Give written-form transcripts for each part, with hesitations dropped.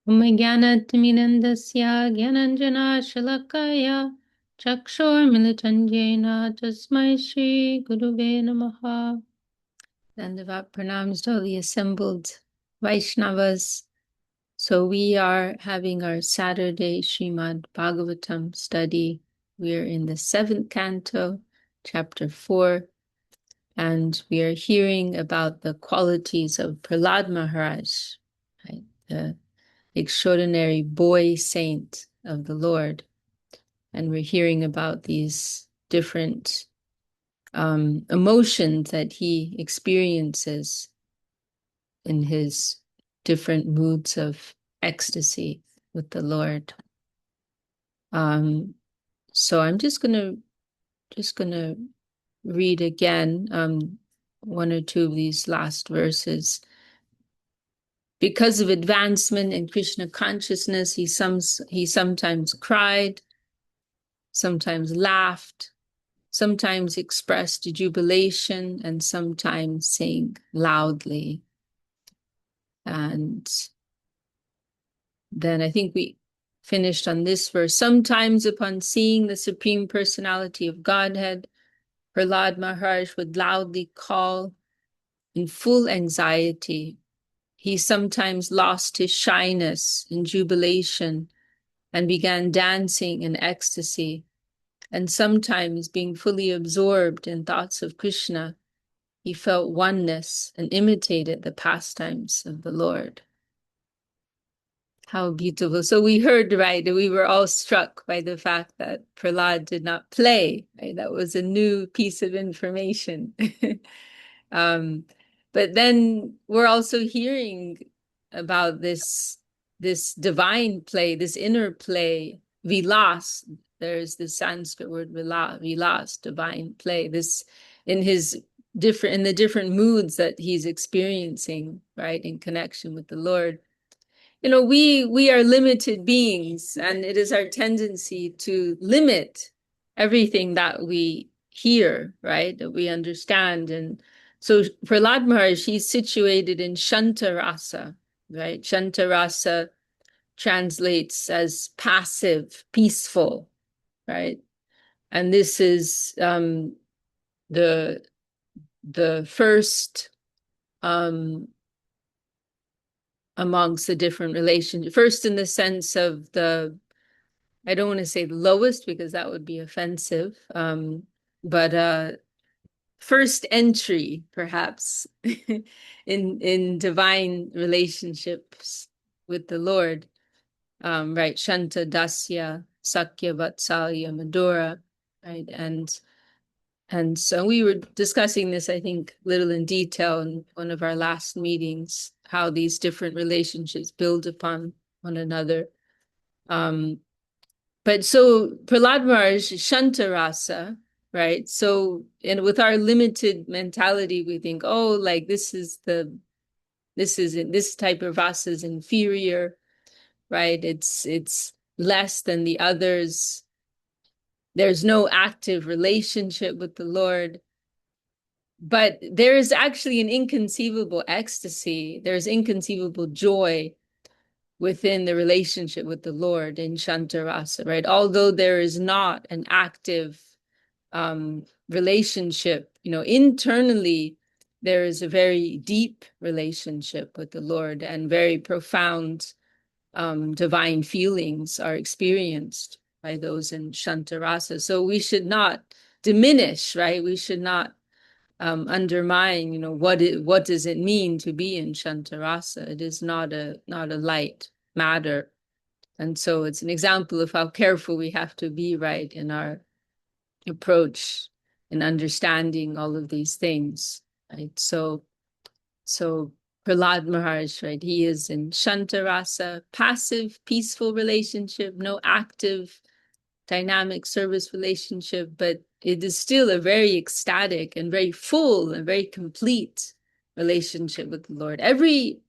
Umajnanatimirandasya Gyananjana Shalakaya Chakshormilitan Jena Tasmai Shri Guruve Namaha. Dandavat pranams to all the assembled Vaishnavas. So we are having our Saturday Srimad Bhagavatam study. We're in the 7th canto, chapter 4, and we are hearing about the qualities of Prahlad Maharaj, right? The extraordinary boy saint of the Lord. And we're hearing about these different emotions that he experiences in his different moods of ecstasy with the Lord. So I'm just gonna read again one or two of these last verses. Because of advancement in Krishna consciousness, he sometimes cried, sometimes laughed, sometimes expressed jubilation, and sometimes sang loudly. And then I think we finished on this verse. Sometimes upon seeing the Supreme Personality of Godhead, Prahlad Maharaj would loudly call in full anxiety. He sometimes lost his shyness in jubilation and began dancing in ecstasy. And sometimes, being fully absorbed in thoughts of Krishna, he felt oneness and imitated the pastimes of the Lord. How beautiful. So we heard, right, that we were all struck by the fact that Prahlad did not play, right? That was a new piece of information. But then we're also hearing about this divine play, this inner play, vilas. There's the Sanskrit word vilas, divine play. This in the different moods that he's experiencing, right, in connection with the Lord. You know, we are limited beings, and it is our tendency to limit everything that we hear, right, that we understand. And so Prahlad Maharaj, he's situated in Shantarasa, right? Shantarasa translates as passive, peaceful, right? And this is the first amongst the different relationships. First, in the sense of I don't want to say the lowest because that would be offensive, but first entry, perhaps, in divine relationships with the Lord, right? Shanta Dasya, Sakya Vatsalya Madhura, right? And so we were discussing this, I think, a little in detail in one of our last meetings, how these different relationships build upon one another. But so Prahlad Maharaj, Shantarasa, right? So, and with our limited mentality, we think, oh, like this type of rasa is inferior, right? It's less than the others. There's no active relationship with the Lord. But there is actually an inconceivable ecstasy. There's inconceivable joy within the relationship with the Lord in Shantarasa, right? Although there is not an active relationship, you know, internally, there is a very deep relationship with the Lord, and very profound divine feelings are experienced by those in Shantarasa. So we should not diminish, right? We should not undermine, you know, what does it mean to be in Shantarasa? It is not a light matter. And so it's an example of how careful we have to be, right, in our approach in understanding all of these things, right? So Prahlad Maharaj, right, he is in Shantarasa, passive, peaceful relationship, no active dynamic service relationship, but it is still a very ecstatic and very full and very complete relationship with the Lord. Every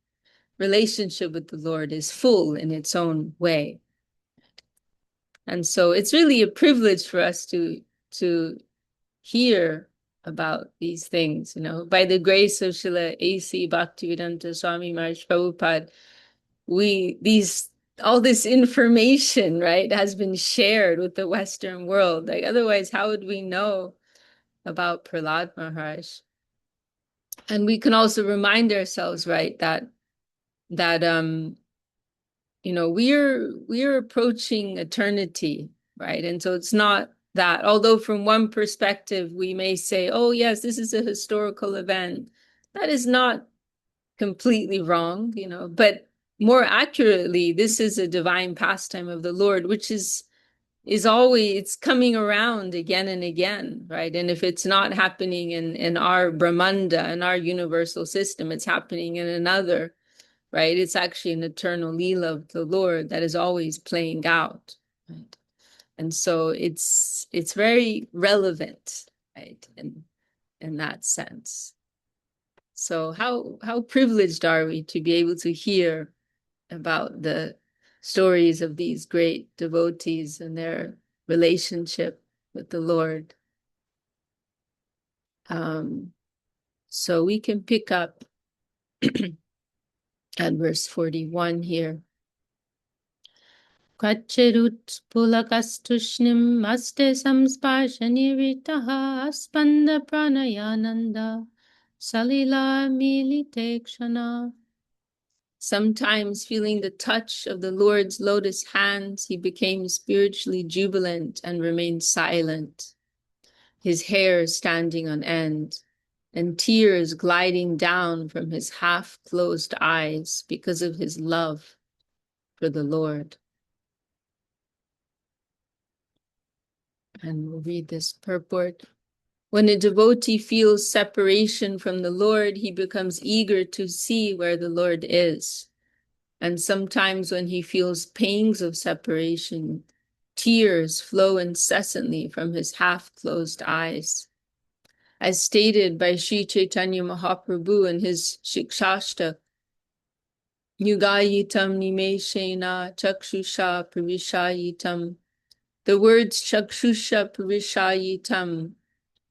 relationship with the Lord is full in its own way. And so it's really a privilege for us to hear about these things, you know, by the grace of Srila A.C. Bhaktivedanta Swami Maharaj Prabhupada. These all this information, right, has been shared with the Western world. Like, otherwise, how would we know about Prahlad Maharaj? And we can also remind ourselves, right, that we're approaching eternity, right? And so it's not that, although from one perspective we may say, oh yes, this is a historical event, that is not completely wrong, but more accurately, this is a divine pastime of the Lord, which is always, it's coming around again and again, right? And if it's not happening in our Brahmanda, in our universal system, it's happening in another, right? It's actually an eternal Leela of the Lord that is always playing out, right? And so it's very relevant, right? In that sense. So how privileged are we to be able to hear about the stories of these great devotees and their relationship with the Lord. So we can pick up at verse 41 here. Kachirut pulakastushnim aste samsparshanivritaha aspanda pranayananda salila militekshana. Sometimes feeling the touch of the Lord's lotus hands, he became spiritually jubilant and remained silent, his hair standing on end, and tears gliding down from his half-closed eyes because of his love for the Lord. And we'll read this purport. When a devotee feels separation from the Lord, he becomes eager to see where the Lord is. And sometimes when he feels pangs of separation, tears flow incessantly from his half-closed eyes. As stated by Sri Chaitanya Mahaprabhu in his Shikshashtak, Yugayitam Nimeshena Chakshusha Pravishayitam. The words Chakshusha Pravishayitam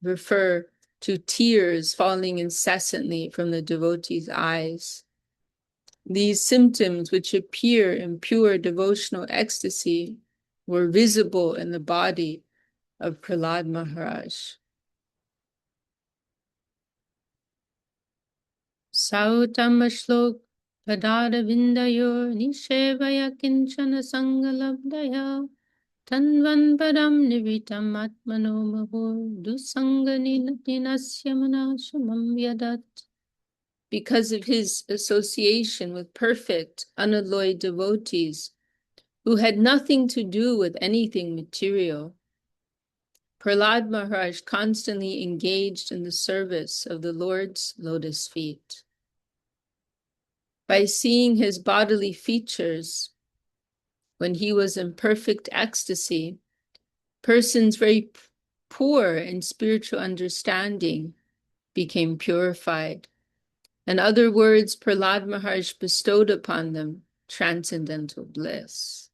refer to tears falling incessantly from the devotee's eyes. These symptoms, which appear in pure devotional ecstasy, were visible in the body of Prahlad Maharaj. Sautama shlok padada vindayor nishevaya kinchana sangalabdaya tanvan padam nivitam atmano mahur dusangani natinasya manashamam yadat. Because of his association with perfect, unalloyed devotees who had nothing to do with anything material, Prahlad Maharaj constantly engaged in the service of the Lord's lotus feet. By seeing his bodily features when he was in perfect ecstasy, persons very poor in spiritual understanding became purified. In other words, Prahlad Maharaj bestowed upon them transcendental bliss.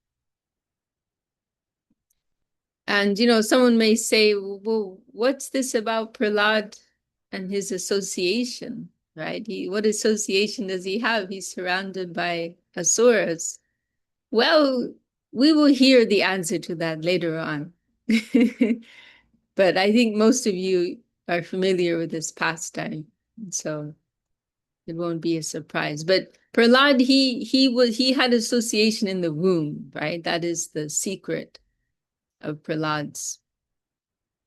And, someone may say, well, what's this about Prahlad and his association, right? What association does he have? He's surrounded by asuras. Well, we will hear the answer to that later on. But I think most of you are familiar with this pastime, so it won't be a surprise. But Prahlad, he had association in the womb, right? That is the secret of Prahlad's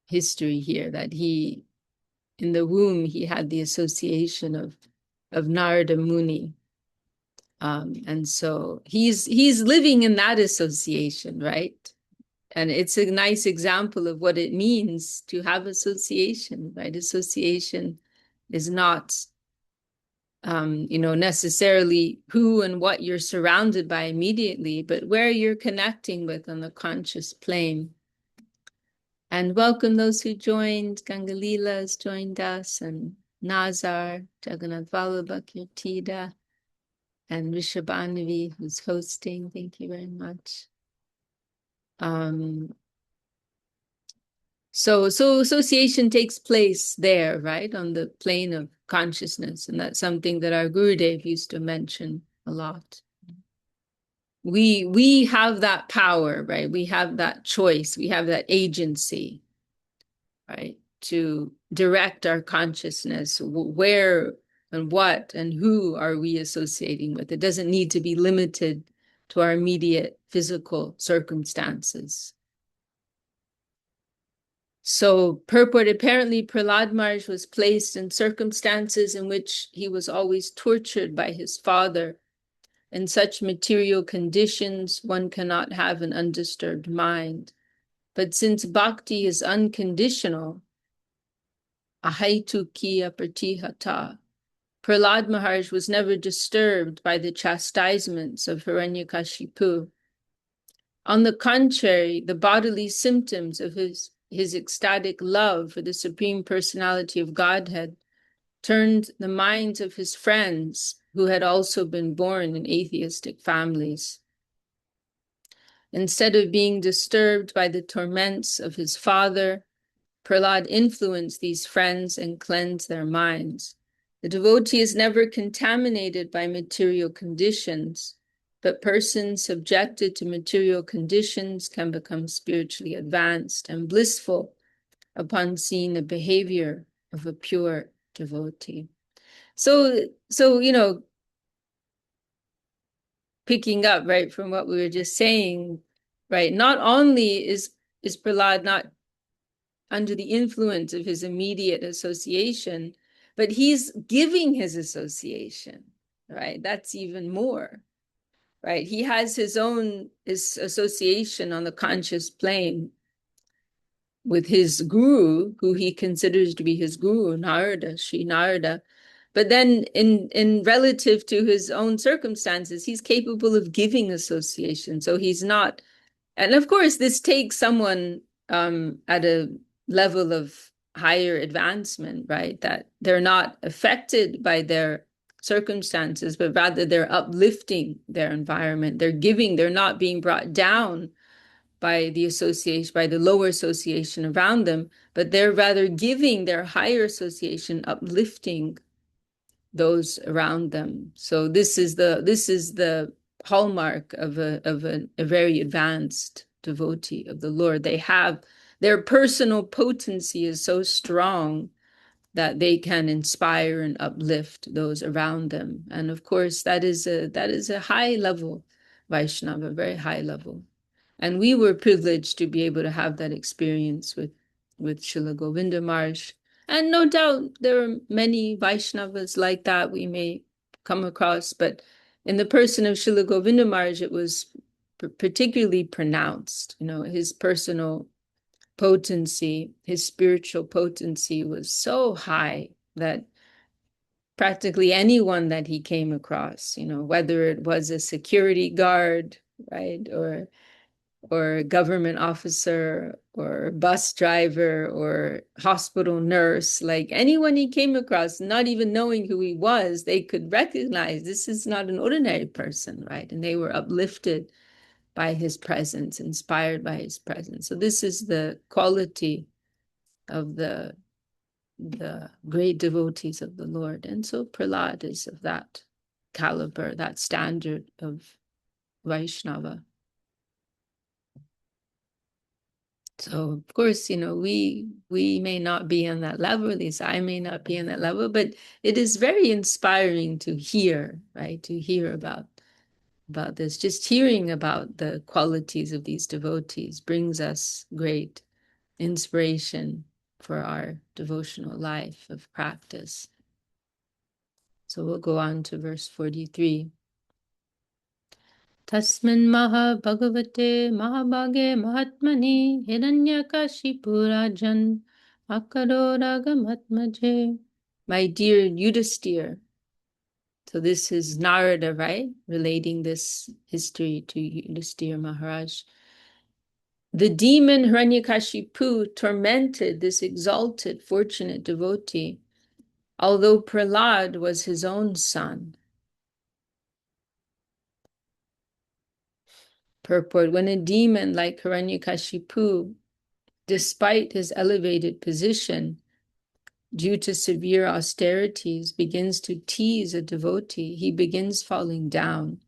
history here, that in the womb, he had the association of Narada Muni. And so he's living in that association, right? And it's a nice example of what it means to have association, right? Association is not necessarily who and what you're surrounded by immediately, but where you're connecting with on the conscious plane. And welcome those who joined. Gangalila has joined us, and Nazar, Jagannath Vallabha Kirtida, and Rishabhanavi, who's hosting. Thank you very much. So association takes place there, right, on the plane of consciousness, and that's something that our Gurudev used to mention a lot. we have that power, right? We have that choice, we have that agency, right? To direct our consciousness. Where and what and who are we associating with? It doesn't need to be limited to our immediate physical circumstances. So purport, apparently Prahlad Maharaj was placed in circumstances in which he was always tortured by his father. In such material conditions, one cannot have an undisturbed mind. But since bhakti is unconditional, ahaitukiya pratihata, Prahlad Maharaj was never disturbed by the chastisements of Hiranyakashipu. On the contrary, the bodily symptoms of his ecstatic love for the Supreme Personality of Godhead turned the minds of his friends, who had also been born in atheistic families. Instead of being disturbed by the torments of his father, Prahlad influenced these friends and cleansed their minds. The devotee is never contaminated by material conditions, but persons subjected to material conditions can become spiritually advanced and blissful upon seeing the behavior of a pure devotee. So picking up right from what we were just saying, right? Not only is Prahlad not under the influence of his immediate association, but he's giving his association, right? That's even more, right? He has his association on the conscious plane with his guru, who he considers to be his guru, Narada, Sri Narada. But then in relative to his own circumstances, he's capable of giving association. So he's not, and of course, this takes someone at a level of higher advancement, right? That they're not affected by their circumstances, but rather they're uplifting their environment. They're giving, they're not being brought down by the association, by the lower association around them, but they're rather giving their higher association, uplifting those around them. So this is the hallmark of a very advanced devotee of the Lord. They have their personal potency is so strong that they can inspire and uplift those around them. And of course, that is a high level Vaishnava, very high level. And we were privileged to be able to have that experience with Srila Govinda Maharaj. And no doubt there are many Vaishnavas like that we may come across, but in the person of Srila Govinda Maharaj, it was particularly pronounced. His personal potency, his spiritual potency was so high that practically anyone that he came across, whether it was a security guard, right, or a government officer or bus driver or hospital nurse, like anyone he came across, not even knowing who he was, they could recognize this is not an ordinary person, right? And they were uplifted by his presence, inspired by his presence. So this is the quality of the great devotees of the Lord. And so Prahlad is of that caliber, that standard of Vaishnava. So of course, we may not be on that level, at least I may not be on that level, but it is very inspiring to hear, right? To hear about this. Just hearing about the qualities of these devotees brings us great inspiration for our devotional life of practice. So we'll go on to verse 43. Tasmin maha bhagavate mahabhage mahatmani hiranyakashipurajan akarodagamatmaje. My dear Yudhisthira. So this is Narada, right? Relating this history to Yudhisthira Maharaj. The demon Hiranyakashipu tormented this exalted, fortunate devotee, although Prahlad was his own son. Purport: when a demon like Hiranyakashipu, despite his elevated position, due to severe austerities, begins to tease a devotee, he begins falling down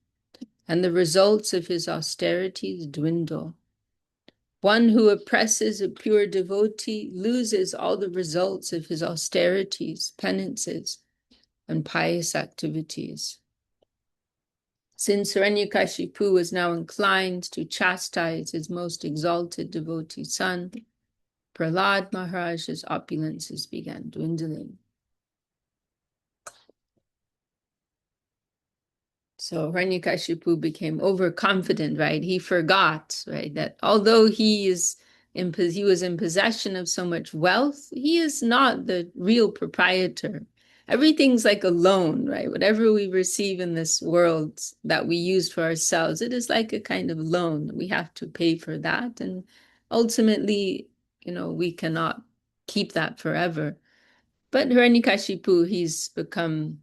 and the results of his austerities dwindle. One who oppresses a pure devotee loses all the results of his austerities, penances, and pious activities. Since Hiranyakashipu was now inclined to chastise his most exalted devotee son, Prahlad Maharaj's opulences began dwindling. So Hiranyakashipu became overconfident, right? He forgot, right, that although he was in possession of so much wealth, he is not the real proprietor. Everything's like a loan, right? Whatever we receive in this world that we use for ourselves, it is like a kind of loan. We have to pay for that. And ultimately, we cannot keep that forever. But Hiranyakashipu, he's become,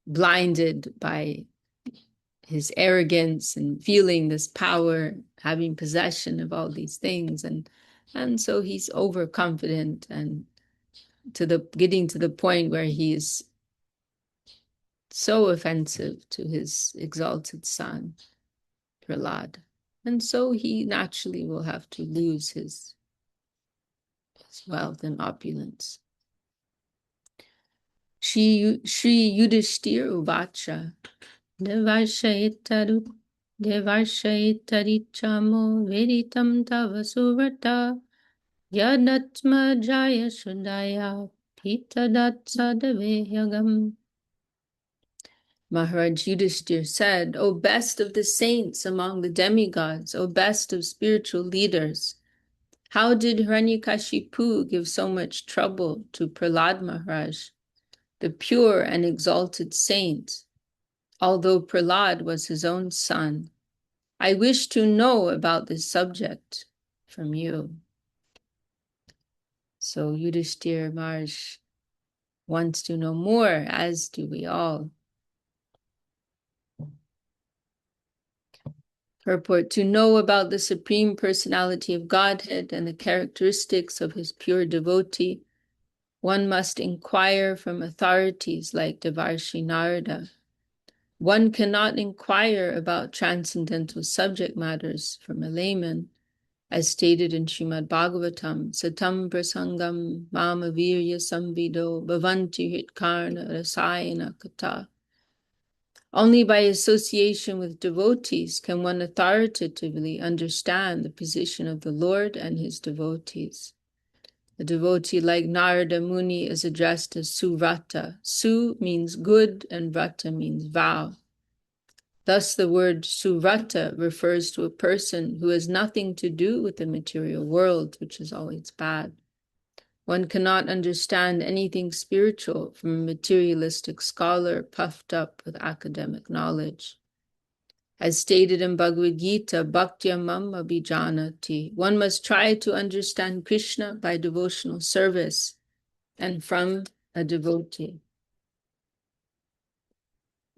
blinded by his arrogance and feeling this power, having possession of all these things. And so he's overconfident and getting to the point where he is so offensive to his exalted son, Prahlad. And so he naturally will have to lose his wealth and opulence. Shri Yudhishthir Uvacha Devarshayitarichamo Veritam Tava Suvrata Yadatma Jaya Sudaya Pitadatsa Deveyagam. Maharaj Yudhishthir said, O best of the saints among the demigods, O best of spiritual leaders, how did Hiranyakashipu give so much trouble to Prahlad Maharaj, the pure and exalted saint, although Prahlad was his own son? I wish to know about this subject from you. So Yudhishthir Maharaj wants to know more, as do we all. Purport: to know about the Supreme Personality of Godhead and the characteristics of his pure devotee, one must inquire from authorities like Devarshi Narada. One cannot inquire about transcendental subject matters from a layman, as stated in Srimad Bhagavatam, Satam Prasangam Mama Virya Samvido Bhavanti Hitkarna Rasayana Kata. Only by association with devotees can one authoritatively understand the position of the Lord and his devotees. A devotee like Narada Muni is addressed as Suvrata. Su means good and Vrata means vow. Thus the word Suvrata refers to a person who has nothing to do with the material world, which is always bad. One cannot understand anything spiritual from a materialistic scholar puffed up with academic knowledge. As stated in Bhagavad Gita, Bhaktya Mam Abhijanati, one must try to understand Krishna by devotional service and from a devotee.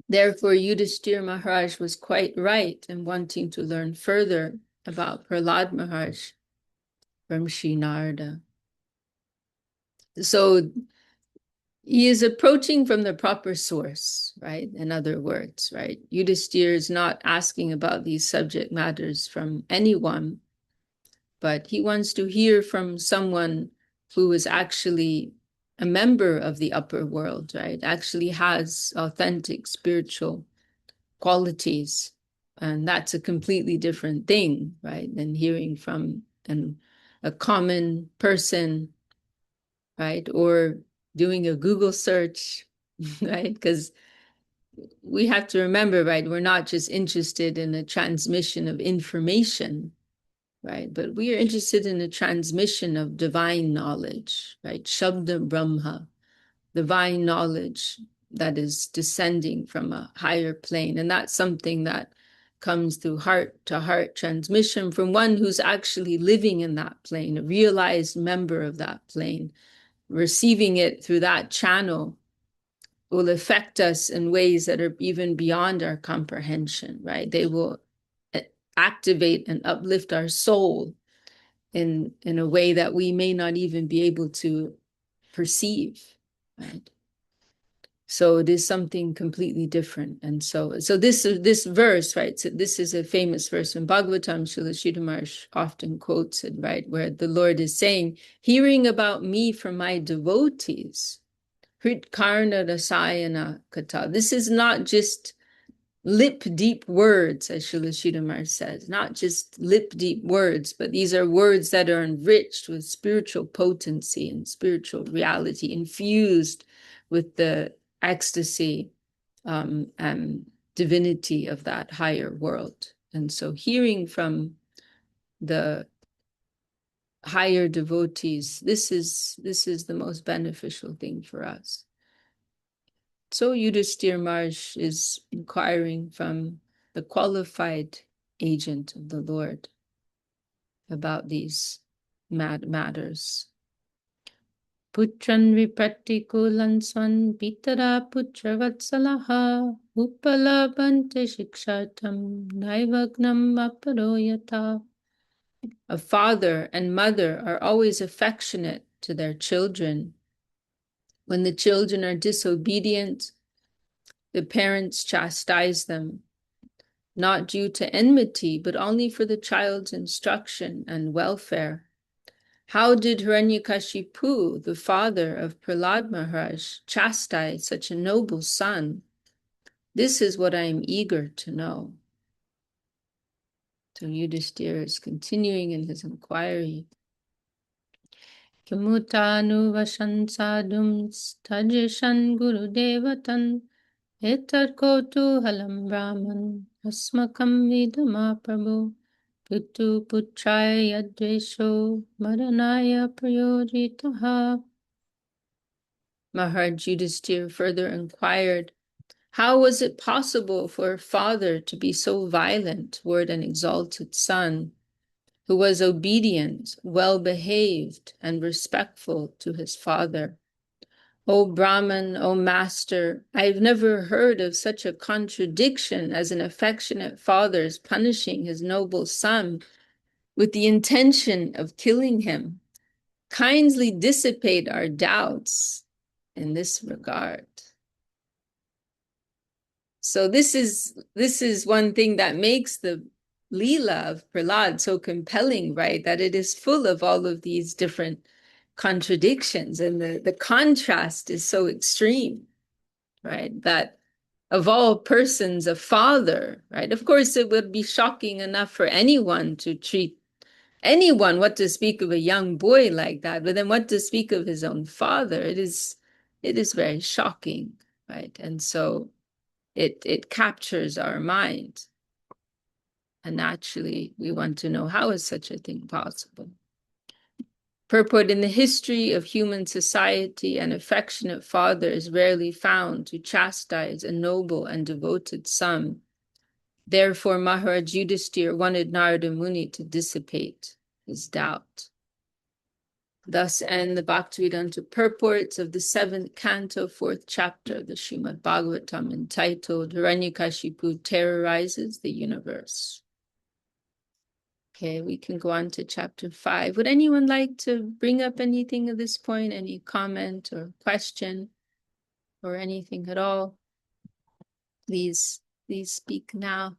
Therefore, Yudhishthir Maharaj was quite right in wanting to learn further about Prahlad Maharaj from Sri Narada. So he is approaching from the proper source, right? In other words, right? Yudhishthir is not asking about these subject matters from anyone, but he wants to hear from someone who is actually a member of the upper world, right? Actually has authentic spiritual qualities. And that's a completely different thing, right? Than hearing from a common person, right? Or doing a Google search, right? Because we have to remember, right? We're not just interested in a transmission of information, right? But we are interested in the transmission of divine knowledge, right? Shabda Brahma, divine knowledge that is descending from a higher plane. And that's something that comes through heart-to-heart transmission from one who's actually living in that plane, a realized member of that plane. Receiving it through that channel will affect us in ways that are even beyond our comprehension, right? They will activate and uplift our soul in a way that we may not even be able to perceive, right? So it is something completely different. And so this verse, right? So this is a famous verse in Bhagavatam. Srila Sridhar Maharaj often quotes it, right? Where the Lord is saying, hearing about me from my devotees, Hrit Karna Rasayana Kata. This is not just lip deep words, as Srila Sridhar Maharaj says, not just lip deep words, but these are words that are enriched with spiritual potency and spiritual reality, infused with the ecstasy and divinity of that higher world. And so hearing from the higher devotees, this is the most beneficial thing for us. So Yudhisthira Maharaj is inquiring from the qualified agent of the Lord about these matters. Putran viprattikulan swan pitara putra vatsalaha upalabante shikshatam naivagnam aparoyata. A father and mother are always affectionate to their children. When the children are disobedient, the parents chastise them, not due to enmity, but only for the child's instruction and welfare. How did Hiranyakashipu, the father of Prahlad Maharaj, chastise such a noble son? This is what I am eager to know. So Yudhisthira is continuing in his inquiry. Kimutanu vashan sadhum stajishan guru devatan etar kotu halam brahman asmakam vidama prabhu. Putu putraya dvesho maranaya prayojitaha. Maharaj Yudhisthira further inquired, how was it possible for a father to be so violent toward an exalted son who was obedient, well-behaved, and respectful to his father? O Brahman, O Master, I've never heard of such a contradiction as an affectionate father's punishing his noble son with the intention of killing him. Kindly dissipate our doubts in this regard. So this is one thing that makes the Leela of Prahlad so compelling, right? That it is full of all of these different contradictions, and the contrast is so extreme, right? That of all persons, a father, right? Of course, it would be shocking enough for anyone to treat anyone, what to speak of a young boy like that, but then what to speak of his own father? It is very shocking, right? And so it captures our mind. And naturally, we want to know, how is such a thing possible? Purport: in the history of human society, an affectionate father is rarely found to chastise a noble and devoted son. Therefore, Maharaj Yudhisthira wanted Narada Muni to dissipate his doubt. Thus end the Bhaktivedanta purports of the 7th canto, 4th chapter of the Srimad Bhagavatam, entitled Hiranyakashipu Terrorizes the Universe. Okay, we can go on to chapter 5. Would anyone like to bring up anything at this point? Any comment or question or anything at all? Please speak now.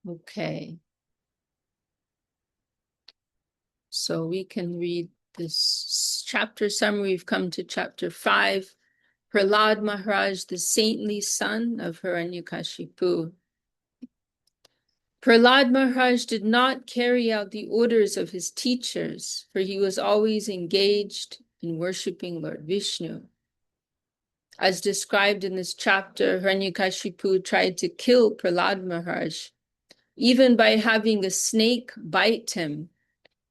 Okay. So we can read this chapter summary. We've come to chapter 5. Prahlad Maharaj, the saintly son of Hiranyakashipu. Prahlad Maharaj did not carry out the orders of his teachers, for he was always engaged in worshipping Lord Vishnu. As described in this chapter, Hiranyakashipu tried to kill Prahlad Maharaj, even by having a snake bite him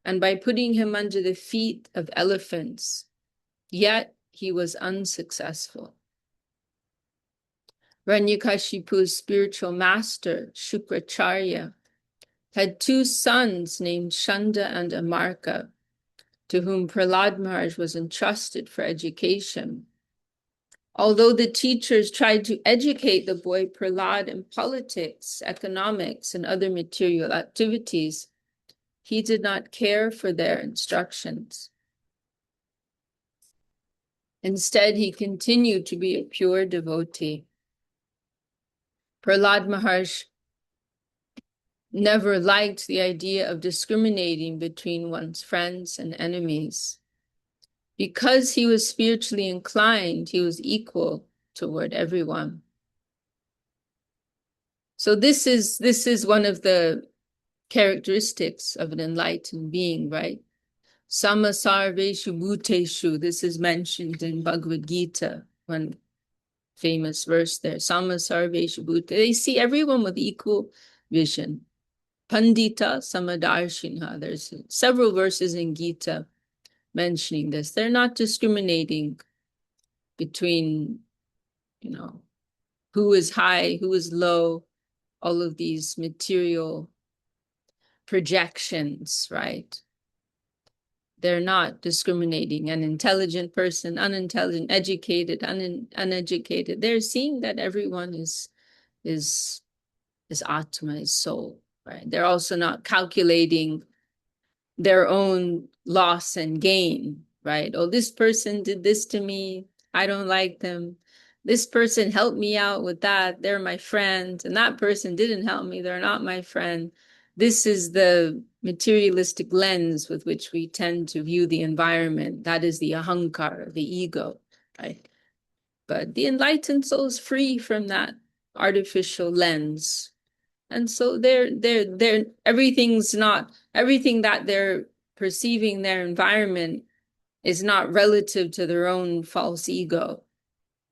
and by putting him under the feet of elephants. Yet he was unsuccessful. Hiranyakashipu's spiritual master, Shukracharya, had 2 sons named Shanda and Amarka, to whom Prahlad Maharaj was entrusted for education. Although the teachers tried to educate the boy Prahlad in politics, economics, and other material activities, he did not care for their instructions. Instead, he continued to be a pure devotee. Prahlad Maharaj never liked the idea of discriminating between one's friends and enemies. Because he was spiritually inclined, he was equal toward everyone. So this is one of the characteristics of an enlightened being, right? Sama sarveshu bhuteshu. This is mentioned in Bhagavad Gita, one famous verse there. Sama sarveshu bhuteshu. They see everyone with equal vision. Pandita samadarshina. There's several verses in Gita mentioning this. They're not discriminating between, who is high, who is low, all of these material projections, right? They're not discriminating an intelligent person, unintelligent, educated, uneducated. They're seeing that everyone is Atma, is soul, right? They're also not calculating their own loss and gain, right? Oh, this person did this to me. I don't like them. This person helped me out with that. They're my friend. And that person didn't help me. They're not my friend. This is the materialistic lens with which we tend to view the environment. That is the ahankara, the ego, right? But the enlightened soul is free from that artificial lens. And so everything that they're perceiving their environment is not relative to their own false ego,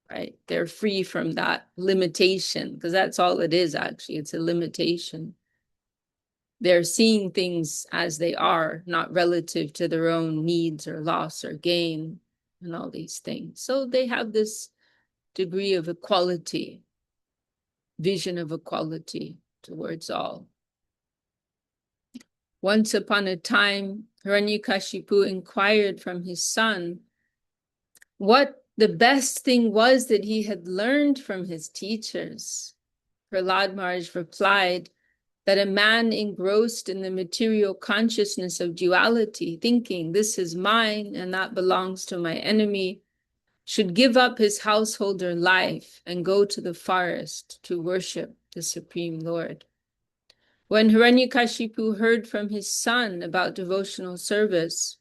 right? They're free from that limitation, because that's all it is, actually. It's a limitation. They're seeing things as they are, not relative to their own needs or loss or gain and all these things. So they have this degree of equality, vision of equality towards all. Once upon a time, Hiranyakashipu inquired from his son what the best thing was that he had learned from his teachers. Prahlad Maharaj replied that a man engrossed in the material consciousness of duality, thinking this is mine and that belongs to my enemy, should give up his householder life and go to the forest to worship the Supreme Lord. When Hiranyakashipu heard from his son about devotional service,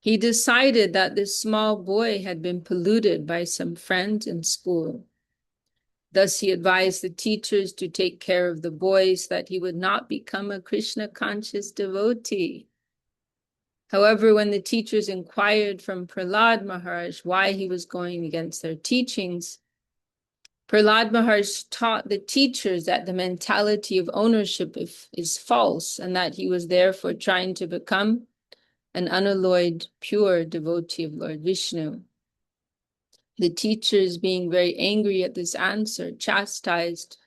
he decided that this small boy had been polluted by some friend in school. Thus he advised the teachers to take care of the boy so that he would not become a Krishna-conscious devotee. However, when the teachers inquired from Prahlad Maharaj why he was going against their teachings, Prahlad Maharaj taught the teachers that the mentality of ownership is false, and that he was therefore trying to become an unalloyed, pure devotee of Lord Vishnu. The teachers, being very angry at this answer, chastised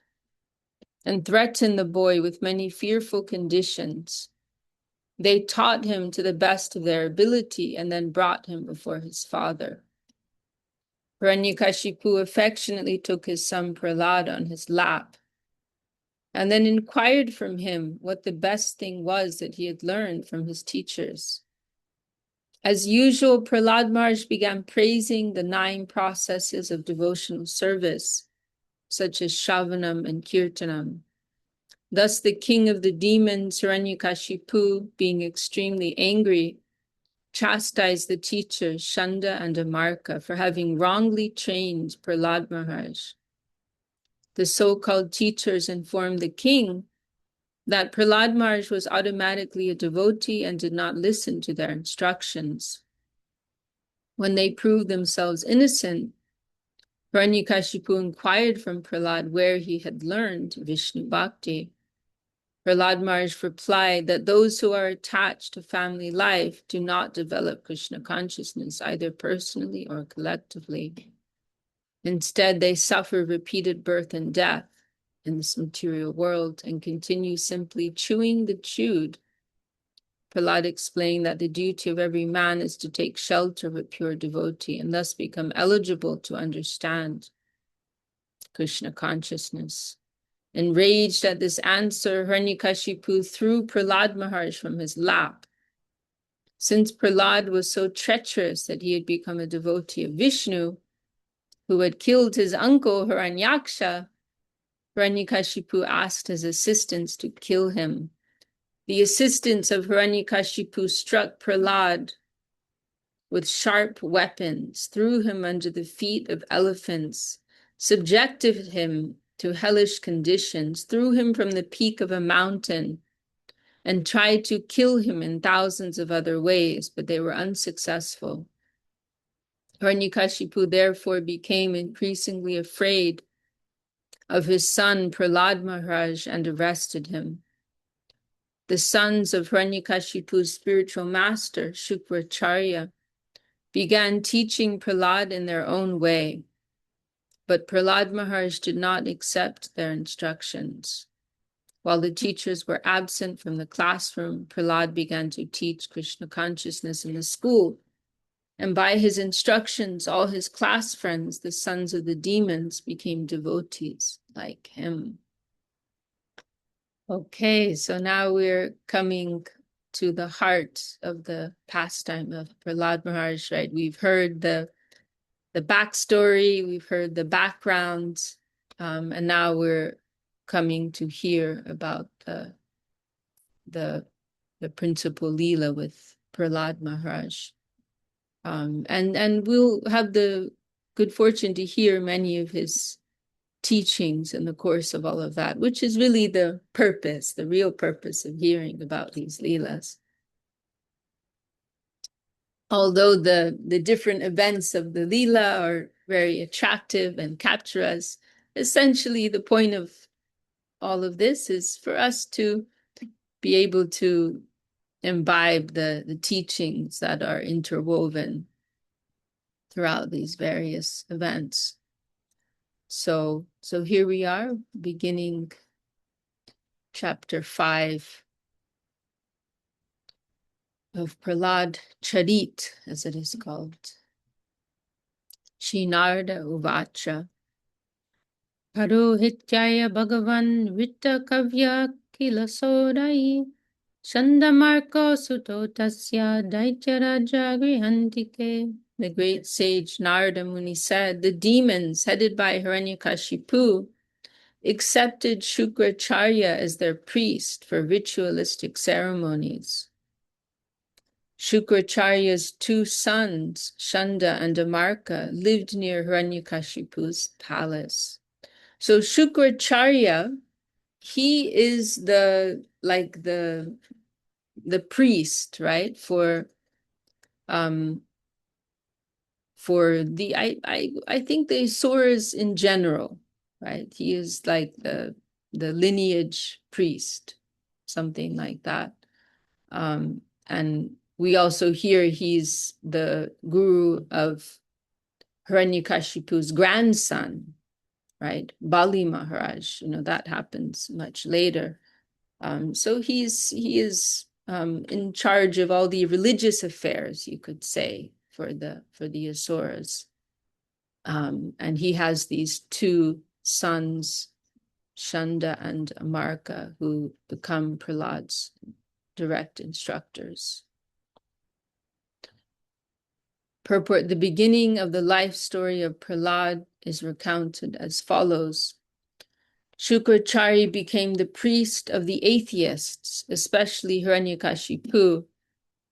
and threatened the boy with many fearful conditions. They taught him to the best of their ability and then brought him before his father. Hiranyakashipu affectionately took his son Prahlad on his lap and then inquired from him what the best thing was that he had learned from his teachers. As usual, Prahlad Maharaj began praising the 9 processes of devotional service, such as Shravanam and Kirtanam. Thus, the king of the demons, Hiranyakashipu, being extremely angry, chastised the teachers, Shanda and Amarka, for having wrongly trained Prahlad Maharaj. The so-called teachers informed the king that Prahlad Maharaj was automatically a devotee and did not listen to their instructions. When they proved themselves innocent, Hiranyakashipu inquired from Prahlad where he had learned Vishnu Bhakti. Prahlad Maharaj replied that those who are attached to family life do not develop Krishna consciousness, either personally or collectively. Instead, they suffer repeated birth and death in this material world and continue simply chewing the chewed. Prahlad explained that the duty of every man is to take shelter of a pure devotee and thus become eligible to understand Krishna consciousness. Enraged at this answer, Hiranyakashipu threw Prahlad Maharaj from his lap. Since Prahlad was so treacherous that he had become a devotee of Vishnu, who had killed his uncle Hiranyaksha, Hiranyakashipu asked his assistants to kill him. The assistants of Hiranyakashipu struck Prahlad with sharp weapons, threw him under the feet of elephants, subjected him to hellish conditions, threw him from the peak of a mountain, and tried to kill him in thousands of other ways, but they were unsuccessful. Hiranyakashipu therefore became increasingly afraid of his son Prahlad Maharaj and arrested him. The sons of Hiranyakashipu's spiritual master, Shukracharya, began teaching Prahlad in their own way, but Prahlad Maharaj did not accept their instructions. While the teachers were absent from the classroom, Prahlad began to teach Krishna consciousness in the school. And by his instructions, all his class friends, the sons of the demons, became devotees like him. Okay, so now we're coming to the heart of the pastime of Prahlad Maharaj, right? We've heard the backstory, we've heard the background, and now we're coming to hear about the principal Leela with Prahlad Maharaj. And we'll have the good fortune to hear many of his teachings in the course of all of that, which is really the purpose, the real purpose of hearing about these Leelas. Although the different events of the Leela are very attractive and capture us, essentially the point of all of this is for us to be able to imbibe the teachings that are interwoven throughout these various events. So here we are, beginning chapter 5 of Prahlad Charit, as it is called. Shinarda Uvacha. Parohityaya Bhagavan Vitta Kavya Kilasodai Chandamarko Suto Tasya Daityaraja Grihantike. The great sage Narada Muni said, the demons headed by Hiranyakashipu accepted Shukracharya as their priest for ritualistic ceremonies. Shukracharya's two sons, Shanda and Amarka, lived near Hiranyakashipu's palace. So Shukracharya, he is the priest, right? For the I think the Asuras in general, right? He is like the lineage priest, something like that. And we also hear he's the guru of Hiranyakashipu's grandson, right? Bali Maharaj, that happens much later. So he is in charge of all the religious affairs, you could say, for the Asuras. And he has these two sons, Shanda and Amarka, who become Prahlad's direct instructors. Purport: the beginning of the life story of Prahlad is recounted as follows. Shukracharya became the priest of the atheists, especially Hiranyakashipu,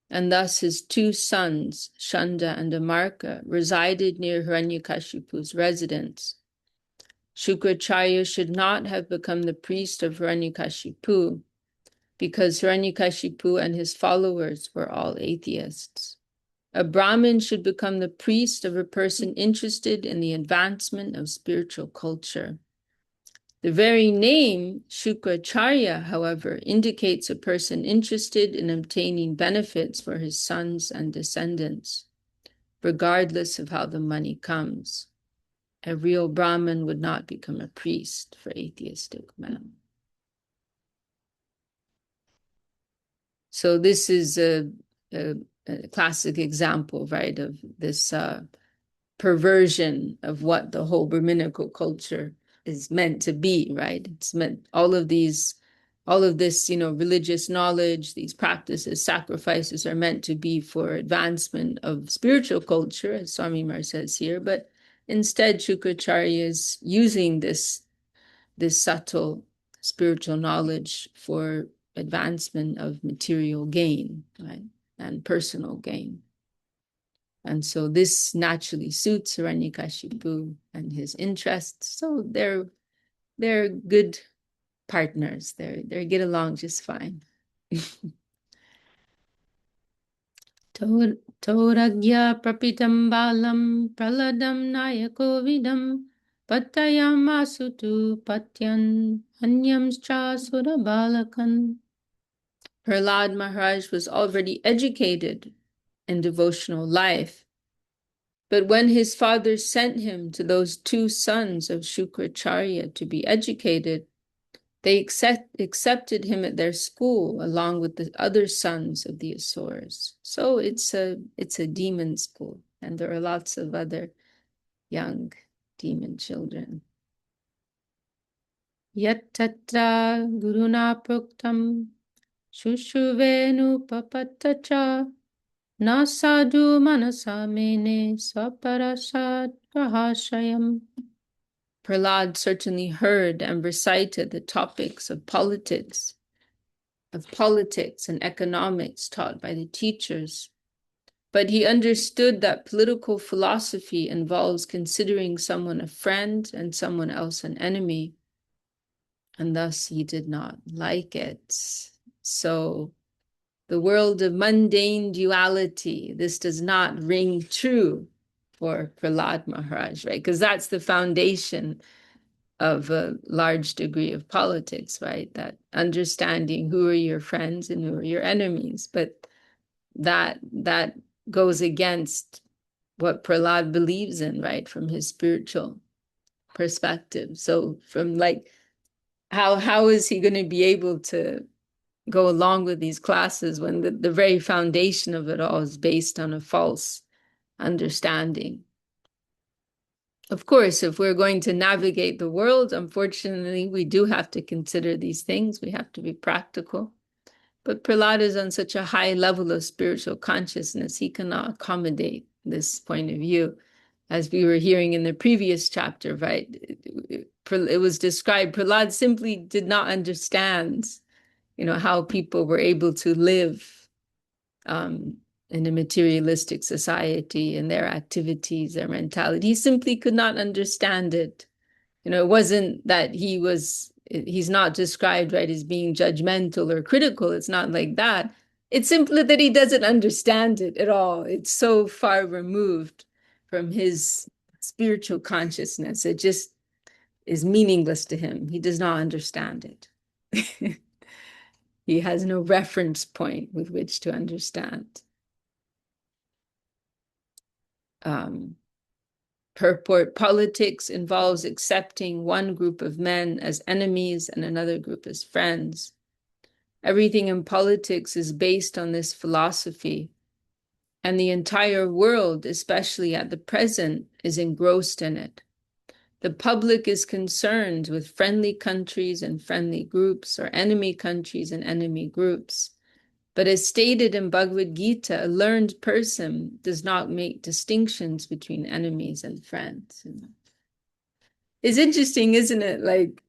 and thus his two sons, Shanda and Amarka, resided near Hiranyakashipu's residence. Shukracharya should not have become the priest of Hiranyakashipu, because Hiranyakashipu and his followers were all atheists. A Brahmin should become the priest of a person interested in the advancement of spiritual culture. The very name Shukracharya, however, indicates a person interested in obtaining benefits for his sons and descendants, regardless of how the money comes. A real Brahmin would not become a priest for atheistic men. So this is a classic example, right, of this perversion of what the whole Brahminical culture is meant to be, right? It's meant all of this, religious knowledge, these practices, sacrifices are meant to be for advancement of spiritual culture, as Swami Mar says here. But instead, Shukracharya is using this subtle spiritual knowledge for advancement of material gain, right? And personal gain. And so this naturally suits Hiranyakashipu and his interests. So they're good partners. They get along just fine. Toragya prapitam balam praladam nayakovidam patayamasutu patyan anyamscha surabalakan. Prahlad Maharaj was already educated in devotional life, but when his father sent him to those two sons of Shukracharya to be educated, they accepted him at their school along with the other sons of the Asuras. So it's a demon school, and there are lots of other young demon children. Yat tatra guruna proktam shushuvenu papatacha na sadhu manasa mene swaparasad prahashayam. Prahlad certainly heard and recited the topics of politics and economics taught by the teachers, but he understood that political philosophy involves considering someone a friend and someone else an enemy, and thus he did not like it. So the world of mundane duality, this does not ring true for Prahlad Maharaj, right? Because that's the foundation of a large degree of politics, right? That understanding who are your friends and who are your enemies. But that goes against what Prahlad believes in, right? From his spiritual perspective. So from like, how is he going to be able to go along with these classes when the very foundation of it all is based on a false understanding? Of course, if we're going to navigate the world, unfortunately, we do have to consider these things. We have to be practical. But Prahlad is on such a high level of spiritual consciousness, he cannot accommodate this point of view. As we were hearing in the previous chapter, right? It was described, Prahlad simply did not understand, how people were able to live in a materialistic society and their activities, their mentality. He simply could not understand it. It wasn't that he's not described, right, as being judgmental or critical. It's not like that. It's simply that he doesn't understand it at all. It's so far removed from his spiritual consciousness. It just is meaningless to him. He does not understand it. He has no reference point with which to understand. Purport politics involves accepting one group of men as enemies and another group as friends. Everything in politics is based on this philosophy, and the entire world, especially at the present, is engrossed in it. The public is concerned with friendly countries and friendly groups, or enemy countries and enemy groups. But as stated in Bhagavad Gita, a learned person does not make distinctions between enemies and friends. It's interesting, isn't it? Like,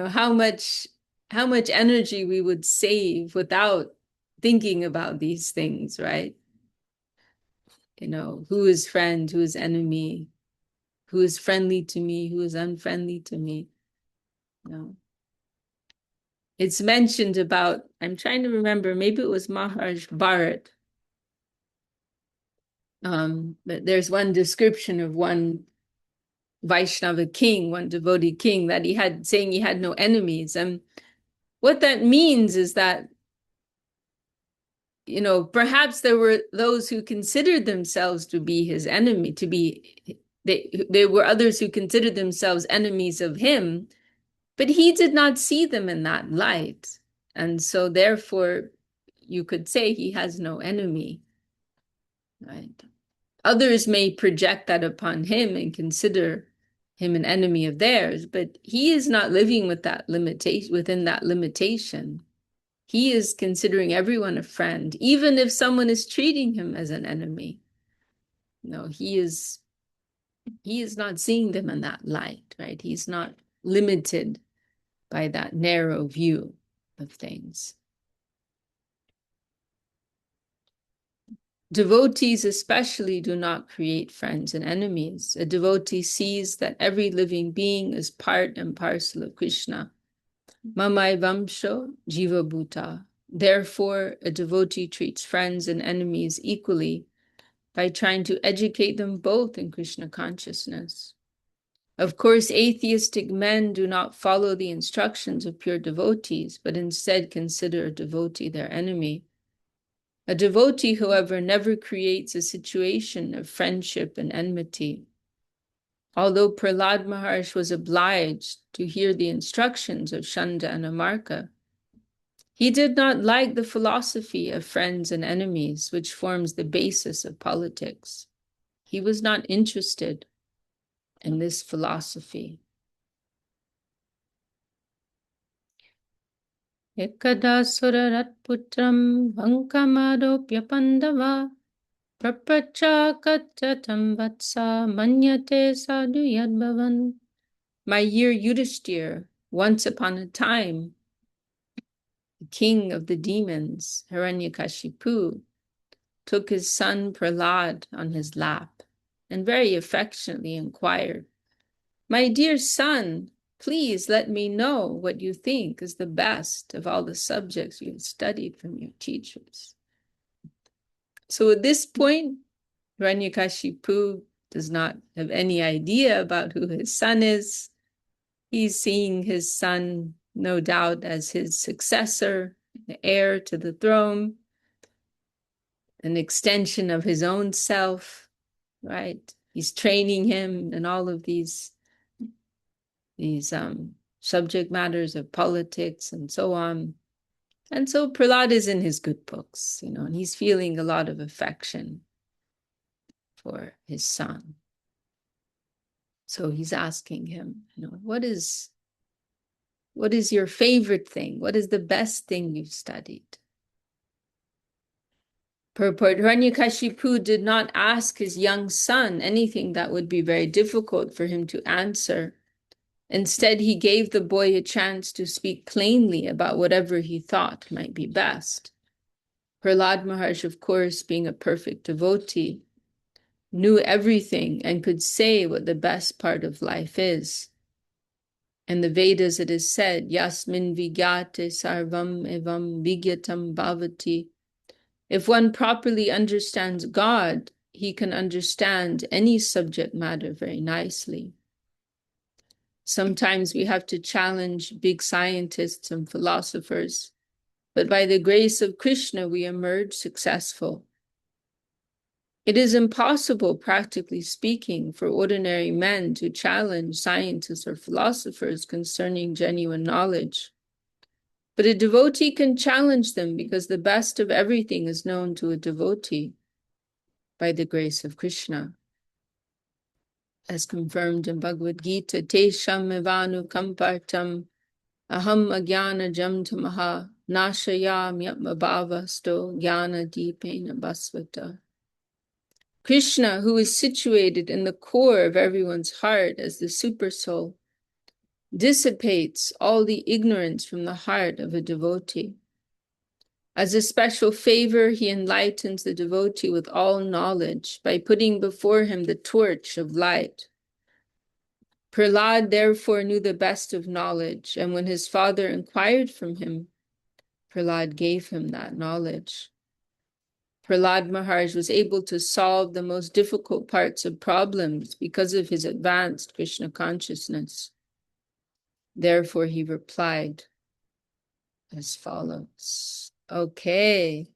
how much energy we would save without thinking about these things, right? Who is friend, who is enemy, who is friendly to me, who is unfriendly to me. It's mentioned about, I'm trying to remember, maybe it was Maharaj Bharat. But there's one description of one Vaishnava king, one devotee king, that saying he had no enemies. And what that means is that, perhaps there were those who considered themselves to be his enemy, there were others who considered themselves enemies of him, but he did not see them in that light. And so therefore, you could say he has no enemy, right? Others may project that upon him and consider him an enemy of theirs, but he is not living with that limitation, within that limitation. He is considering everyone a friend, even if someone is treating him as an enemy. No, he is not seeing them in that light, right? He's not limited by that narrow view of things. Devotees especially do not create friends and enemies. A devotee sees that every living being is part and parcel of Krishna. Mamai vamsho jiva bhuta. Therefore, a devotee treats friends and enemies equally by trying to educate them both in Krishna consciousness. Of course, atheistic men do not follow the instructions of pure devotees, but instead consider a devotee their enemy. A devotee, however, never creates a situation of friendship and enmity. Although Prahlad Maharsh was obliged to hear the instructions of Shanda and Amarka, he did not like the philosophy of friends and enemies, which forms the basis of politics. He was not interested in this philosophy. Ekada surarat putram vankamadopya pandava prapacha katyatam vatsa manyate sadhu yadbhavan. My year Yudhishthir, once upon a time, the king of the demons, Hiranyakashipu, took his son Prahlad on his lap and very affectionately inquired, "My dear son, please let me know what you think is the best of all the subjects you have studied from your teachers." So at this point, Hiranyakashipu does not have any idea about who his son is. He's seeing his son, no doubt, as his successor, the heir to the throne, an extension of his own self, right? He's training him in all of these subject matters of politics and so on. And so Prahlad is in his good books, and he's feeling a lot of affection for his son. So he's asking him, what is your favorite thing? What is the best thing you've studied? Purport, Hiranyakashipu did not ask his young son anything that would be very difficult for him to answer. Instead, he gave the boy a chance to speak plainly about whatever he thought might be best. Prahlad Maharsh, of course, being a perfect devotee, knew everything and could say what the best part of life is. In the Vedas it is said, Yasmin vigyate sarvam evam vigyatam bhavati. If one properly understands God, he can understand any subject matter very nicely. Sometimes we have to challenge big scientists and philosophers, but by the grace of Krishna, we emerge successful. It is impossible, practically speaking, for ordinary men to challenge scientists or philosophers concerning genuine knowledge. But a devotee can challenge them because the best of everything is known to a devotee by the grace of Krishna. As confirmed in Bhagavad Gita, Tesham evanu kampartam aham agyana jam tamaha nashayam yatmabhavasto jnana deepena basvata. Krishna, who is situated in the core of everyone's heart as the supersoul, dissipates all the ignorance from the heart of a devotee. As a special favor, he enlightens the devotee with all knowledge by putting before him the torch of light. Prahlad therefore knew the best of knowledge, and when his father inquired from him, Prahlad gave him that knowledge. Prahlad Maharaj was able to solve the most difficult parts of problems because of his advanced Krishna consciousness. Therefore, he replied as follows. Okay,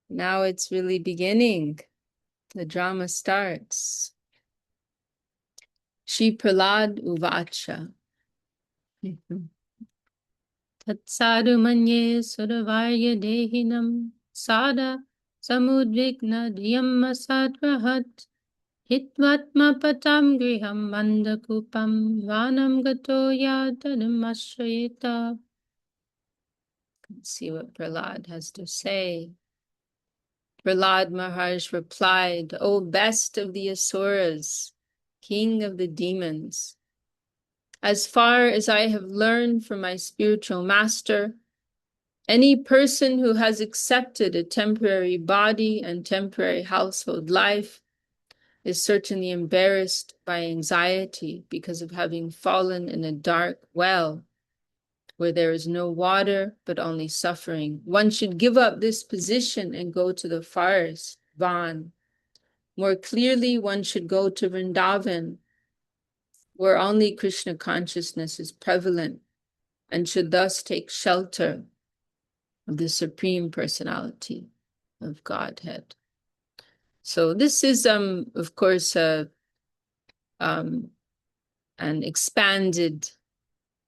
now it's really beginning. The drama starts. Shri Prahlad Uvacha. Tatsadu manye suravarya dehinam sada samudvigna dhyam asadrahat Hitmatma patam griham mandakupam vanam gato yadanam ashrayita. Let's see what Prahlad has to say. Prahlad Maharaj replied, O best of the Asuras, king of the demons, as far as I have learned from my spiritual master, any person who has accepted a temporary body and temporary household life is certainly embarrassed by anxiety because of having fallen in a dark well where there is no water but only suffering. One should give up this position and go to the forest, Van. More clearly, one should go to Vrindavan, where only Krishna consciousness is prevalent, and should thus take shelter of the Supreme Personality of Godhead. So this is, of course, an expanded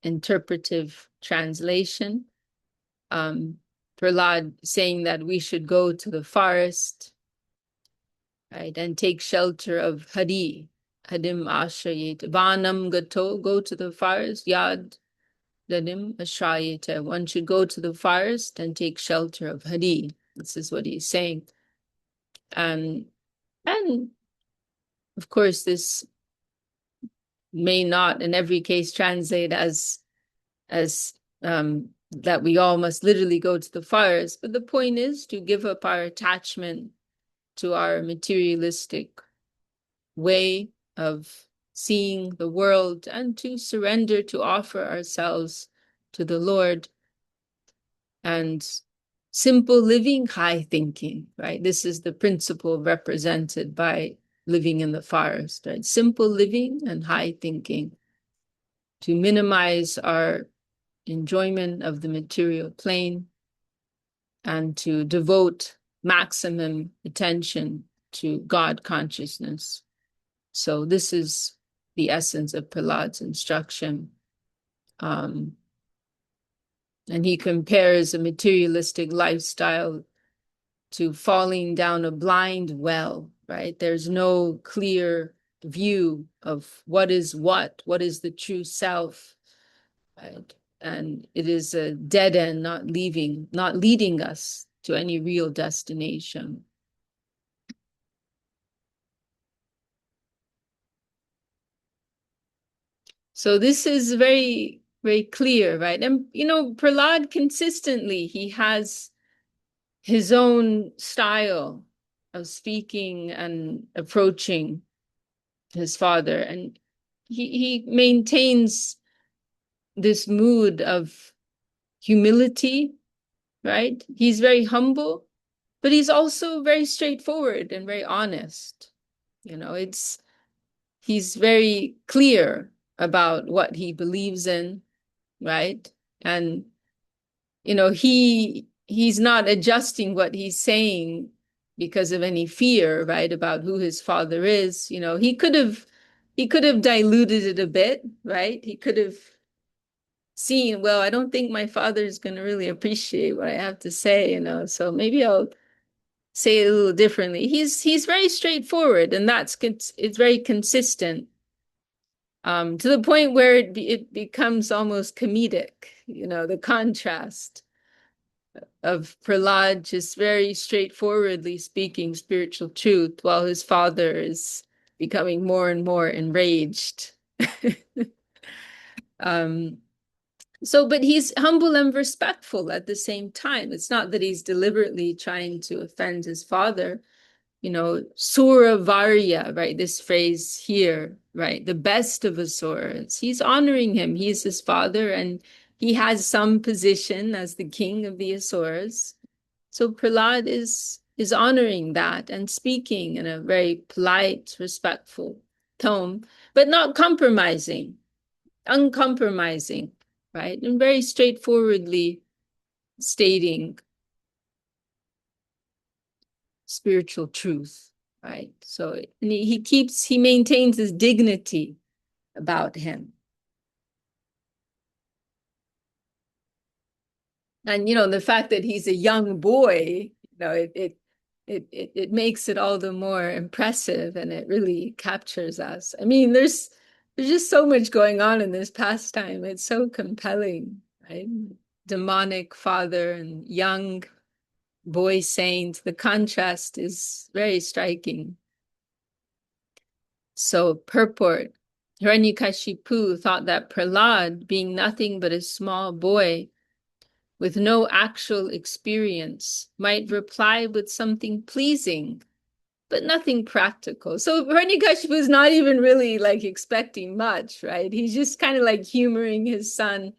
interpretive translation. Prahlad saying that we should go to the forest, right, and take shelter of Hari, Hadim Ashrayet, Vanam Gato, go to the forest, Yad Dadim Ashrayeta. One should go to the forest and take shelter of Hari. This is what he's saying. And of course, this may not in every case translate as that we all must literally go to the forest, but the point is to give up our attachment to our materialistic way of seeing the world and to surrender, to offer ourselves to the Lord. And simple living, high thinking, right? This is the principle represented by living in the forest, right? Simple living and high thinking to minimize our enjoyment of the material plane and to devote maximum attention to God consciousness. So this is the essence of Prahlad's instruction. And he compares a materialistic lifestyle to falling down a blind well, right? There's no clear view of what is the true self, right? And it is a dead end, not leading us to any real destination. So this is very, very clear, right? And, Prahlad consistently, he has his own style of speaking and approaching his father. And he maintains this mood of humility, right? He's very humble, but he's also very straightforward and very honest. He's very clear about what he believes in, right? And he's not adjusting what he's saying because of any fear, right, about who his father is. He could have diluted it a bit, right? He could have seen, well, I don't think my father is going to really appreciate what I have to say, so maybe I'll say it a little differently. He's very straightforward, and it's very consistent, to the point where it becomes almost comedic, the contrast of Prahlad just very straightforwardly speaking spiritual truth while his father is becoming more and more enraged. But he's humble and respectful at the same time. It's not that he's deliberately trying to offend his father. Sura Varya, right? This phrase here, right? The best of Asuras. He's honoring him. He's his father, and he has some position as the king of the Asuras. So Prahlad is honoring that and speaking in a very polite, respectful tone, but not compromising, uncompromising, right? And very straightforwardly stating spiritual truth, right? So and he maintains his dignity about him. And the fact that he's a young boy, it makes it all the more impressive, and it really captures us. I mean, there's just so much going on in this pastime. It's so compelling, right? Demonic father and young boy saint. The contrast is very striking. So purport. Hiranyakashipu thought that Prahlad, being nothing but a small boy with no actual experience, might reply with something pleasing, but nothing practical. So Hiranyakashipu is not even really like expecting much, right? He's just kind of like humoring his son,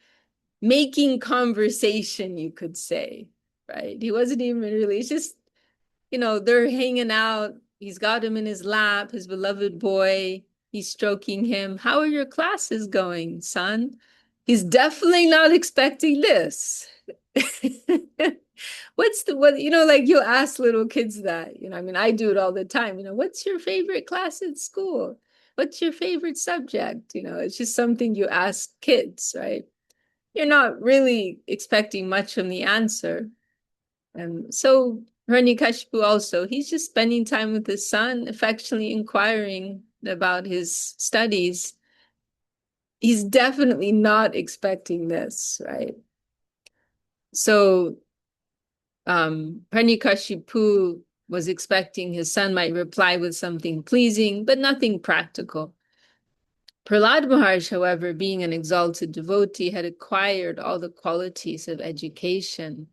making conversation, you could say, right? He wasn't even really, it's just, they're hanging out. He's got him in his lap, his beloved boy. He's stroking him. How are your classes going, son? He's definitely not expecting this. Like you ask little kids that, I mean, I do it all the time. What's your favorite class at school? What's your favorite subject? It's just something you ask kids, right? You're not really expecting much from the answer. And so Hiranyakashipu also, he's just spending time with his son, affectionately inquiring about his studies. He's definitely not expecting this, right? So Hiranyakashipu was expecting his son might reply with something pleasing, but nothing practical. Prahlad Maharaj, however, being an exalted devotee, had acquired all the qualities of education.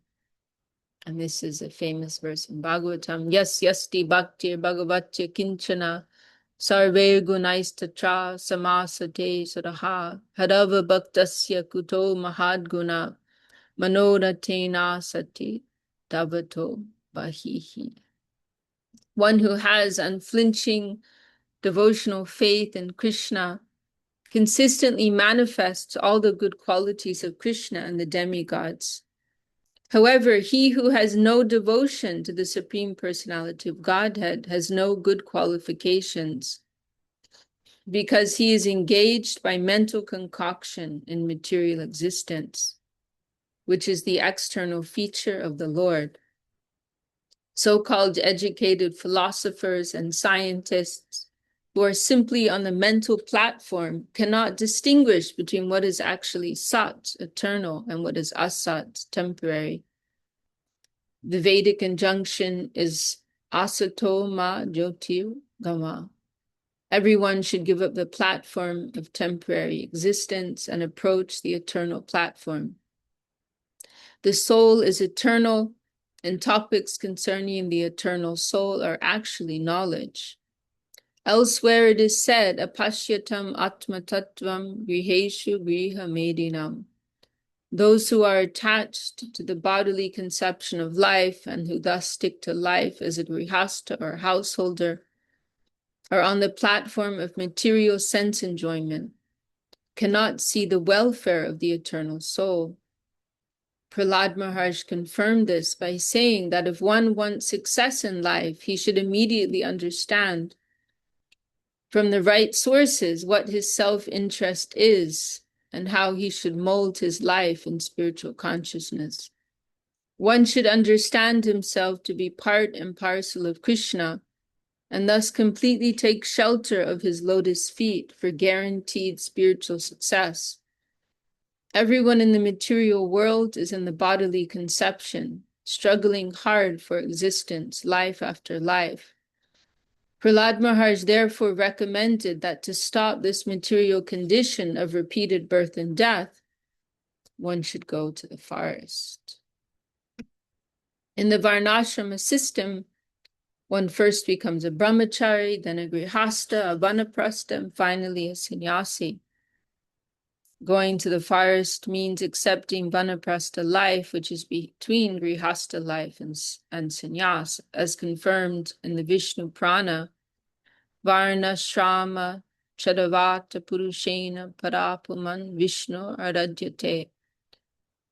And this is a famous verse in Bhagavatam. Yas yasti bhaktir bhagavatya kinchana sarve gunaistatra samasate sadaha hadava bhaktasya kuto mahadguna manoratena sati davato bahihi. One who has unflinching devotional faith in Krishna consistently manifests all the good qualities of Krishna and the demigods. However, he who has no devotion to the Supreme Personality of Godhead has no good qualifications, because he is engaged by mental concoction in material existence, which is the external feature of the Lord. So-called educated philosophers and scientists who are simply on the mental platform cannot distinguish between what is actually sat, eternal, and what is asat, temporary. The Vedic injunction is asato ma jyotir gama. Everyone should give up the platform of temporary existence and approach the eternal platform. The soul is eternal, and topics concerning the eternal soul are actually knowledge. Elsewhere it is said, apashyatam atma tattvam griheshu griha medinam. Those who are attached to the bodily conception of life and who thus stick to life as a grihasta or householder are on the platform of material sense enjoyment, cannot see the welfare of the eternal soul. Prahlad Maharaj confirmed this by saying that if one wants success in life, he should immediately understand from the right sources what his self-interest is and how he should mold his life in spiritual consciousness. One should understand himself to be part and parcel of Krishna, and thus completely take shelter of his lotus feet for guaranteed spiritual success. Everyone in the material world is in the bodily conception, struggling hard for existence, life after life. Prahlad Maharaj therefore recommended that to stop this material condition of repeated birth and death, one should go to the forest. In the Varnashrama system, one first becomes a brahmachari, then a grihasta, a vanaprastha, and finally a sannyasi. Going to the forest means accepting vanaprastha life, which is between grihasta life and sannyas, as confirmed in the Vishnu Purana. Varna Shrama Chadavata Purushena Parapuman Vishnu Aradyate.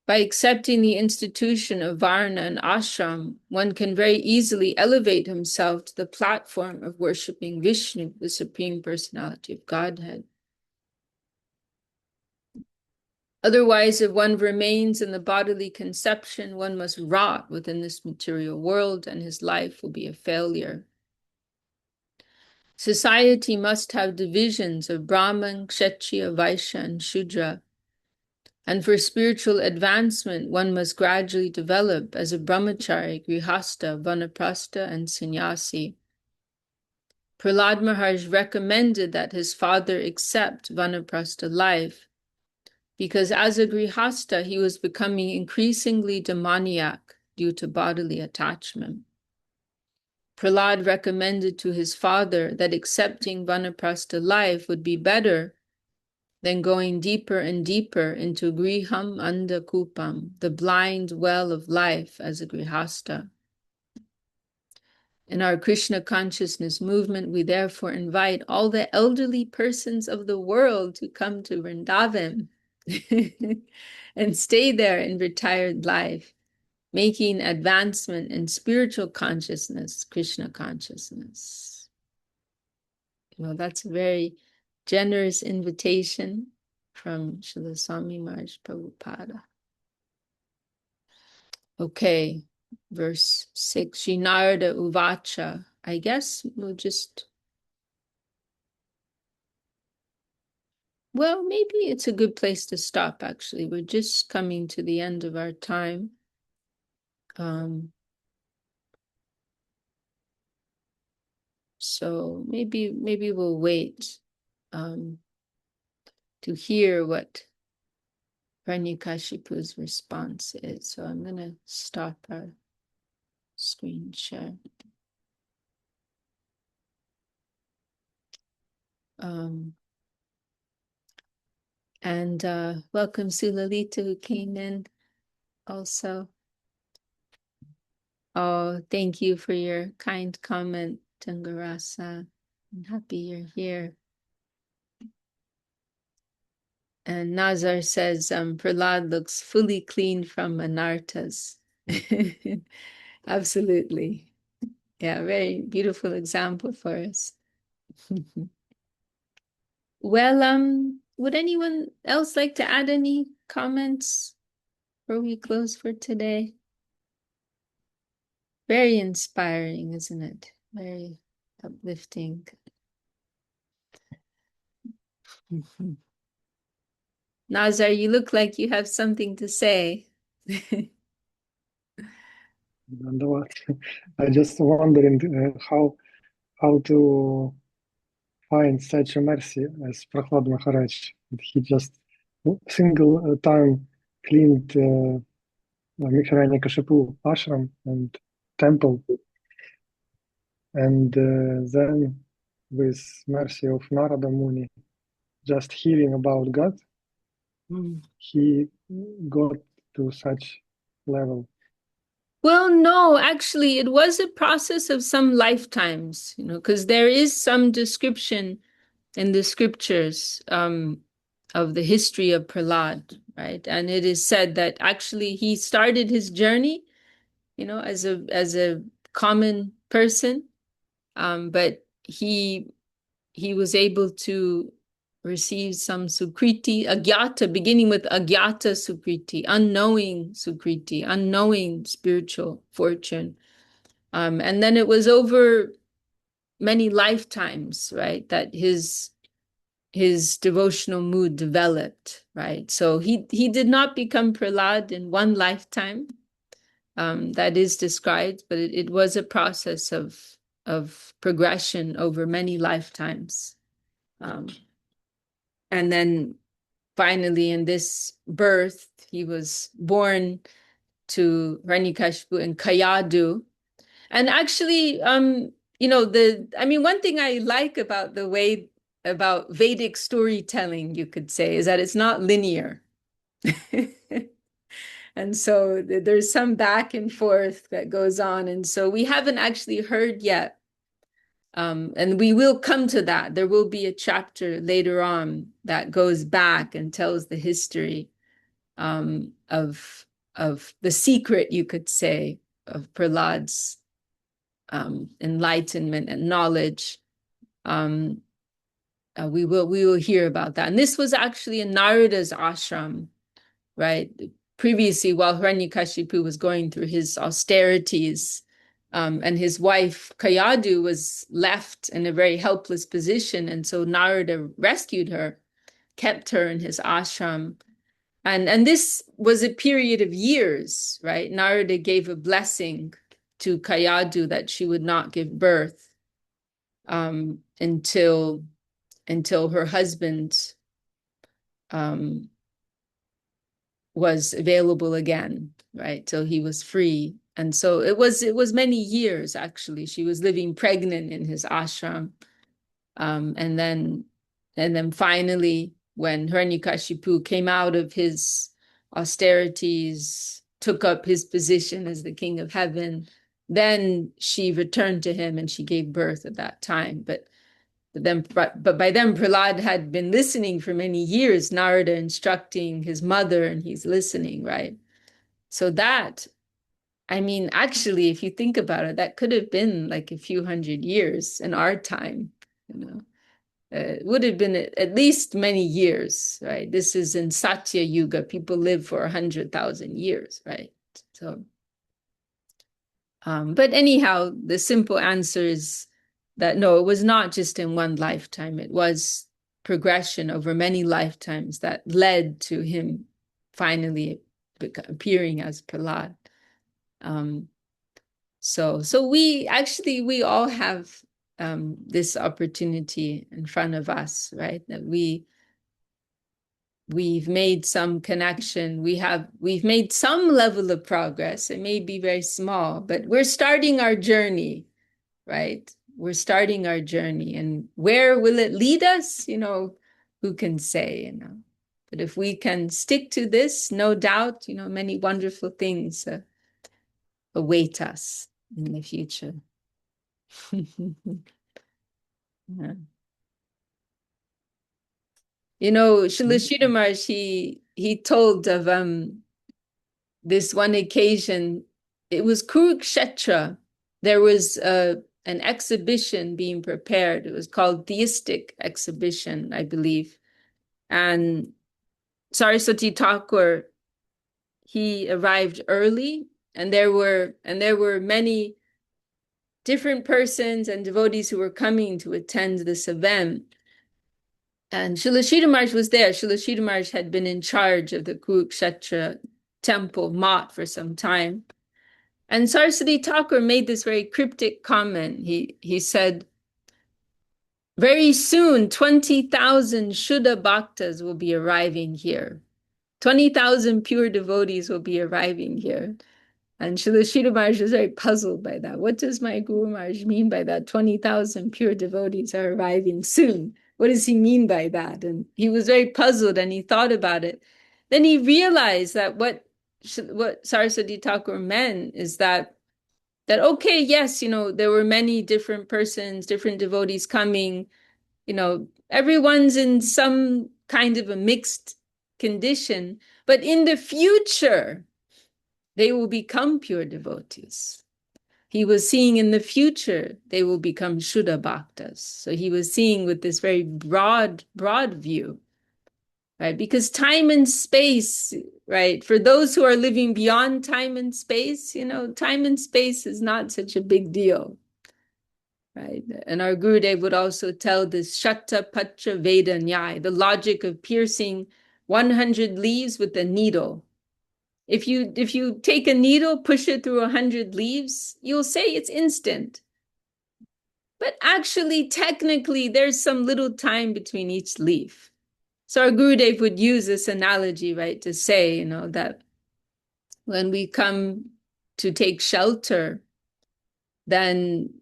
By accepting the institution of Varna and Ashram, one can very easily elevate himself to the platform of worshipping Vishnu, the Supreme Personality of Godhead. Otherwise, if one remains in the bodily conception, one must rot within this material world, and his life will be a failure. Society must have divisions of Brahman, Kshatriya, Vaishya, and Shudra. And for spiritual advancement, one must gradually develop as a brahmachari, grihasta, vanaprastha, and sannyasi. Prahlad Maharaj recommended that his father accept vanaprastha life because as a grihasta, he was becoming increasingly demoniac due to bodily attachment. Prahlad recommended to his father that accepting vanaprastha life would be better than going deeper and deeper into griham andhakupam, the blind well of life as a grihasta. In our Krishna consciousness movement, we therefore invite all the elderly persons of the world to come to Vrindavan and stay there in retired life, making advancement in spiritual consciousness, Krishna consciousness. Well, that's a very generous invitation from Srila Swami Maharaj Prabhupada. Okay, verse 6, Shinarda Uvacha. I guess we'll just, well, maybe it's a good place to stop, actually. We're just coming to the end of our time. So maybe we'll wait to hear what Hiranyakashipu's response is. So I'm going to stop our screen share. And welcome Sulalita, who came in also. Oh, thank you for your kind comment, Tangarasa. I'm happy you're here. And Nazar says, Prahlad looks fully clean from anarthas. Absolutely. Yeah, very beautiful example for us. Well, would anyone else like to add any comments before we close for today? Very inspiring, isn't it? Very uplifting. Nazar, you look like you have something to say. I just wondering how to find such a mercy as Prahlad Maharaj. He just single time cleaned Hiranyakashipu ashram and temple, and then with mercy of Narada Muni, just hearing about God, he got to such level. Well, no, actually, it was a process of some lifetimes, because there is some description in the scriptures of the history of Prahlad, right? And it is said that actually he started his journey, as a common person, but he was able to receive some sukriti, agyata, beginning with agyata sukriti, unknowing sukriti, unknowing spiritual fortune. And then it was over many lifetimes, right, that his devotional mood developed, right? So he did not become Prahlad in one lifetime. That is described, but it was a process of progression over many lifetimes. And then finally, in this birth, he was born to Hiranyakashipu in Kayadu. And actually, one thing I like about the way about Vedic storytelling, you could say, is that it's not linear. And so there's some back and forth that goes on. And so we haven't actually heard yet. And we will come to that. There will be a chapter later on that goes back and tells the history of the secret, you could say, of Prahlad's enlightenment and knowledge. We will hear about that. And this was actually in Narada's ashram, right? Previously, while Hiranyakashipu was going through his austerities, and his wife Kayadu was left in a very helpless position, and so Narada rescued her, kept her in his ashram. And this was a period of years, right? Narada gave a blessing to Kayadu that she would not give birth until her husband was available again, right? Till he was free. And so it was many years actually. She was living pregnant in his ashram. And then finally, when Hiranyakashipu came out of his austerities, took up his position as the king of heaven, then she returned to him and she gave birth at that time. But by then Prahlad had been listening for many years, Narada instructing his mother, and he's listening, right? So that, I mean, actually, if you think about it, that could have been like a few hundred years in our time, you know. It would have been at least many years, right? This is in Satya Yuga. People live for 100,000 years, right? So, but anyhow, the simple answer is that no, it was not just in one lifetime. It was progression over many lifetimes that led to him finally appearing as Prahlad. So we all have this opportunity in front of us, right? That we've made some connection. We've made some level of progress. It may be very small, but we're starting our journey, right? We're starting our journey, and where will it lead us? You know, who can say? You know, but if we can stick to this, no doubt, you know, many wonderful things await us in the future. Yeah. You know, Srila Maharaj, he told of this one occasion. It was Kurukshetra. There was an exhibition being prepared. It was called Theistic Exhibition, I believe. And Saraswati Thakur, he arrived early, and there were many different persons and devotees who were coming to attend this event. And Srila Maharaj was there. Srila Maharaj had been in charge of the Kurukshetra temple, Mat, for some time. And Saraswati Thakur made this very cryptic comment. He said, very soon, 20,000 Shuddha Bhaktas will be arriving here. 20,000 pure devotees will be arriving here. And Srila Maharaj was very puzzled by that. What does my Guru Maharaj mean by that? 20,000 pure devotees are arriving soon. What does he mean by that? And he was very puzzled, and he thought about it. Then he realized that what Saraswati Thakur meant is that okay, yes, you know, there were many different persons, different devotees coming, you know, everyone's in some kind of a mixed condition, but in the future, they will become pure devotees. He was seeing in the future, they will become Shuddha Bhaktas. So he was seeing with this very broad view, right? Because time and space, right? For those who are living beyond time and space, you know, time and space is not such a big deal, right? And our Gurudev would also tell this Shatta Patra Veda Nyaya, the logic of piercing 100 leaves with a needle. If you take a needle, push it through 100 leaves, you'll say it's instant. But actually, technically, there's some little time between each leaf. So our Gurudev would use this analogy, right, to say, you know, that when we come to take shelter, then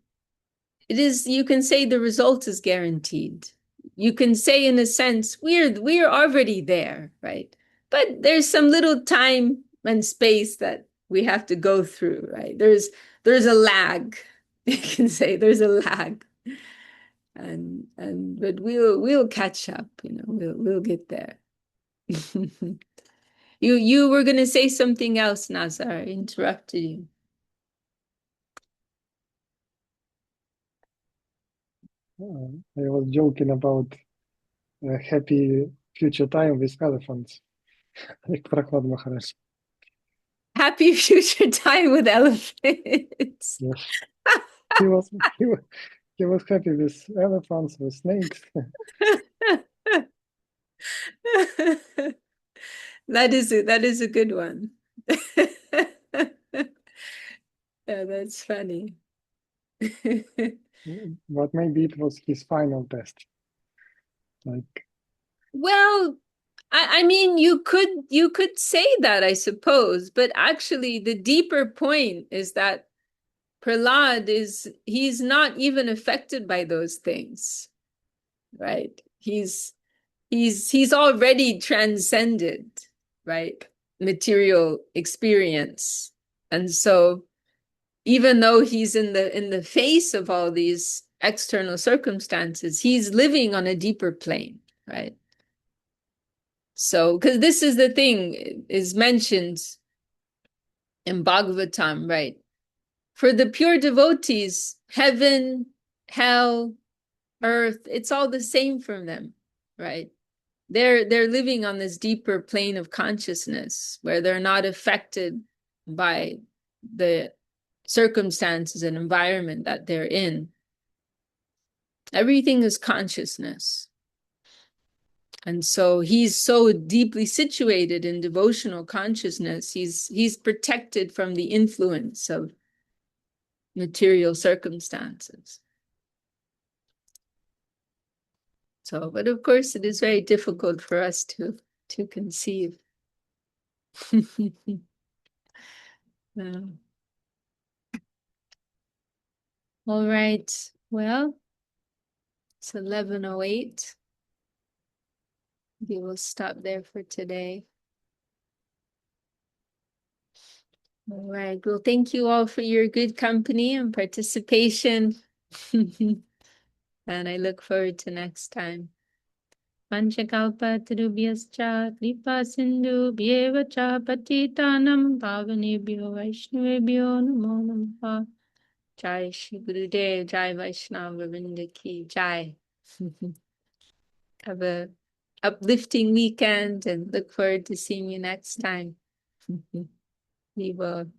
it is, you can say the result is guaranteed. You can say, in a sense, we're already there, right? But there's some little time and space that we have to go through, right? There's a lag. You can say there's a lag. And but we'll catch up, you know, we'll get there. You were gonna say something else, Nazar. I interrupted you. I was joking about a happy future time with elephants. like Prahlad Maharaj. Happy future time with elephants. Yes, he was he was he was happy with elephants, with snakes. That is a good one. Yeah, that's funny. But maybe it was his final test. Like, Well, I mean, you could say that, I suppose, but actually the deeper point is that Prahlad he's not even affected by those things, right? He's already transcended, right? Material experience. And so even though he's in the face of all these external circumstances, he's living on a deeper plane, right? So, because this is the thing is mentioned in Bhagavatam, right? For the pure devotees, heaven, hell, earth, it's all the same from them, right? They're living on this deeper plane of consciousness where they're not affected by the circumstances and environment that they're in. Everything is consciousness. And so he's so deeply situated in devotional consciousness, he's protected from the influence of material circumstances. So, but of course, it is very difficult for us to conceive. All right. Well, it's 11:08. We will stop there for today. All right. Well, thank you all for your good company and participation. And I look forward to next time. Panchakalpatarubhyascha kripa sindhubhyeva cha patitanam pavanebhyo vaishnavebhyo namo namaha. Jai Shri Gurudev, Jai Vaishnava Vrinda ki Jai. Have a uplifting weekend and look forward to seeing you next time. We will.